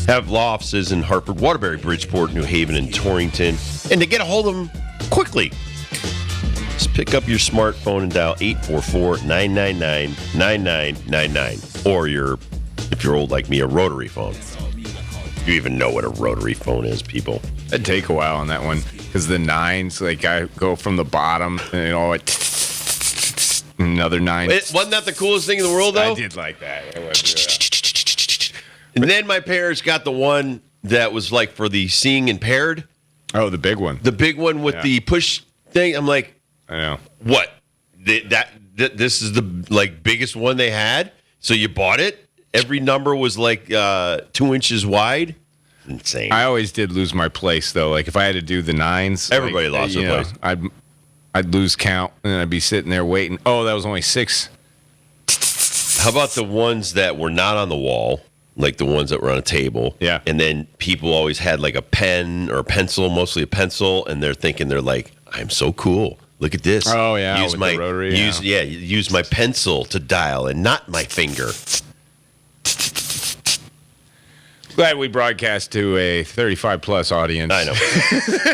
Have law offices in Hartford, Waterbury, Bridgeport, New Haven, and Torrington. And to get a hold of them quickly, just pick up your smartphone and dial 844-999-9999. Or if you're old like me, a rotary phone. You even know what a rotary phone is, people. It'd take a while on that one because the nines, I go from the bottom and another nine. Wasn't that the coolest thing in the world, though? I did like that. And then my parents got the one that was like for the seeing impaired. Oh, the big one. The big one with the push thing. I'm like, I know. What? This is the biggest one they had? So you bought it? Every number was 2 inches wide? Insane. I always did lose my place, though. If I had to do the nines. Everybody lost their place. I'd lose count, and I'd be sitting there waiting. Oh, that was only 6. How about the ones that were not on the wall? Like the ones that were on a table. Yeah. And then people always had a pen or a pencil, mostly a pencil, and they're thinking I'm so cool. Look at this. Oh, yeah. Use my rotary. Use my pencil to dial and not my finger. Glad we broadcast to a 35-plus audience. I know.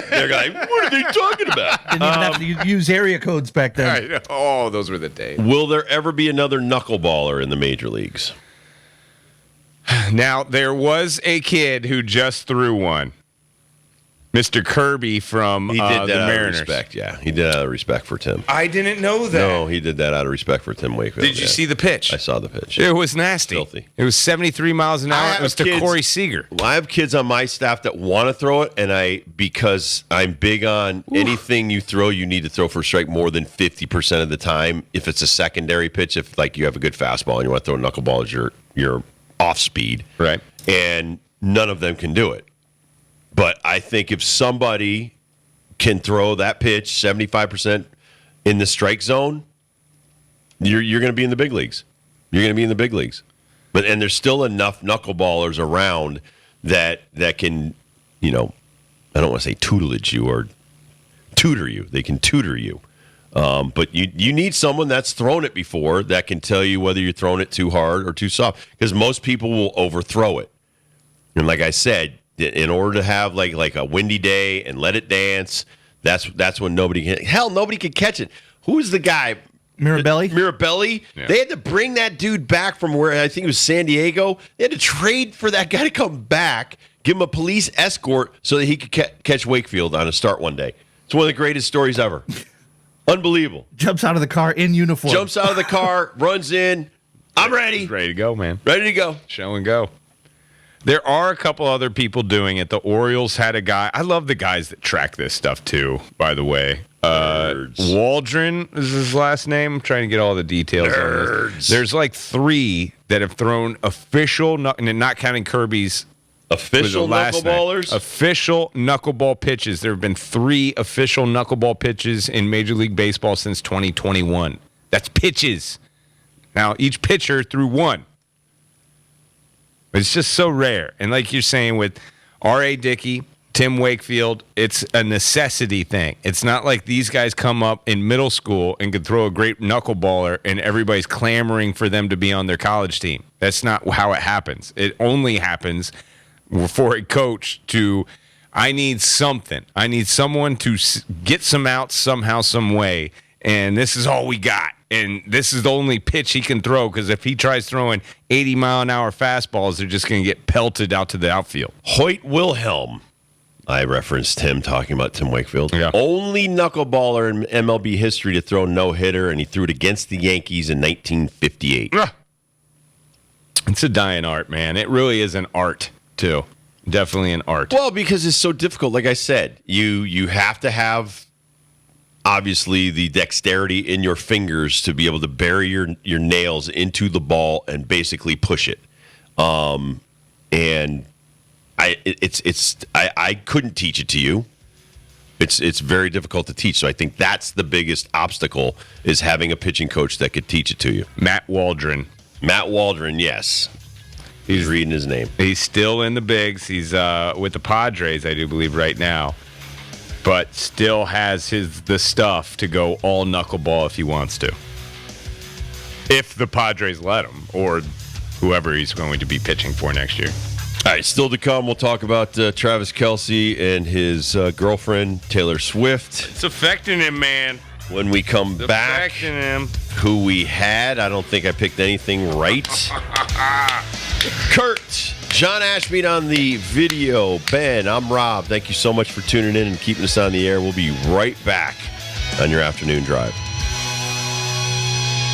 They're like, what are they talking about? Didn't even have to use area codes back then. I know. Oh, those were the days. Will there ever be another knuckleballer in the major leagues? Now, there was a kid who just threw one. Mr. Kirby from He did that the out Mariners. of respect, yeah. He did that out of respect for Tim. I didn't know that. No, he did that out of respect for Tim Wakefield. Did you see the pitch? I saw the pitch. It was nasty. Filthy. It was 73 miles an hour. It was to Corey Seager. I have kids on my staff that want to throw it, and because I'm big on anything you throw, you need to throw for a strike more than 50% of the time. If it's a secondary pitch, if you have a good fastball and you want to throw a knuckleball as your off speed. Right. And none of them can do it. But I think if somebody can throw that pitch 75% in the strike zone, you're going to be in the big leagues. You're going to be in the big leagues. And there's still enough knuckleballers around that can, I don't want to say tutelage you or tutor you. They can tutor you. But you need someone that's thrown it before that can tell you whether you're throwing it too hard or too soft. Because most people will overthrow it. And like I said, in order to have like a windy day and let it dance, that's when nobody could catch it. Who's the guy? Mirabelli? Yeah. They had to bring that dude back from where I think it was San Diego. They had to trade for that guy to come back, give him a police escort so that he could catch Wakefield on a start one day. It's one of the greatest stories ever. Unbelievable. Jumps out of the car in uniform. Jumps out of the car, runs in. I'm ready. He's ready to go, man. Ready to go. Show and go. There are a couple other people doing it. The Orioles had a guy. I love the guys that track this stuff, too, by the way. Waldron is his last name. I'm trying to get all the details on this. There's 3 that have thrown official, not counting Kirby's. Official knuckleballers? Official knuckleball pitches. There have been 3 official knuckleball pitches in Major League Baseball since 2021. That's pitches. Now, each pitcher threw 1. But it's just so rare. And like you're saying with R.A. Dickey, Tim Wakefield, it's a necessity thing. It's not like these guys come up in middle school and could throw a great knuckleballer and everybody's clamoring for them to be on their college team. That's not how it happens. It only happens for a coach I need something. I need someone to get some outs somehow, some way. And this is all we got. And this is the only pitch he can throw because if he tries throwing 80-mile-an-hour fastballs, they're just going to get pelted out to the outfield. Hoyt Wilhelm. I referenced him talking about Tim Wakefield. Yeah. Only knuckleballer in MLB history to throw no-hitter, and he threw it against the Yankees in 1958. It's a dying art, man. It really is an art, too. Definitely an art. Well, because it's so difficult. Like I said, you have to have, obviously, the dexterity in your fingers to be able to bury your nails into the ball and basically push it. And I couldn't teach it to you. It's very difficult to teach. So I think that's the biggest obstacle is having a pitching coach that could teach it to you. Matt Waldron, yes. He's reading his name. He's still in the bigs. He's with the Padres, I do believe, right now. But still has the stuff to go all knuckleball if he wants to. If the Padres let him, or whoever he's going to be pitching for next year. All right, still to come, we'll talk about Travis Kelce and his girlfriend, Taylor Swift. It's affecting him, man. When we come It's back, affecting him. who we had, I don't think I picked anything right. Kurt, John Ashmead on the video. Ben, I'm Rob. Thank you so much for tuning in and keeping us on the air. We'll be right back on your afternoon drive.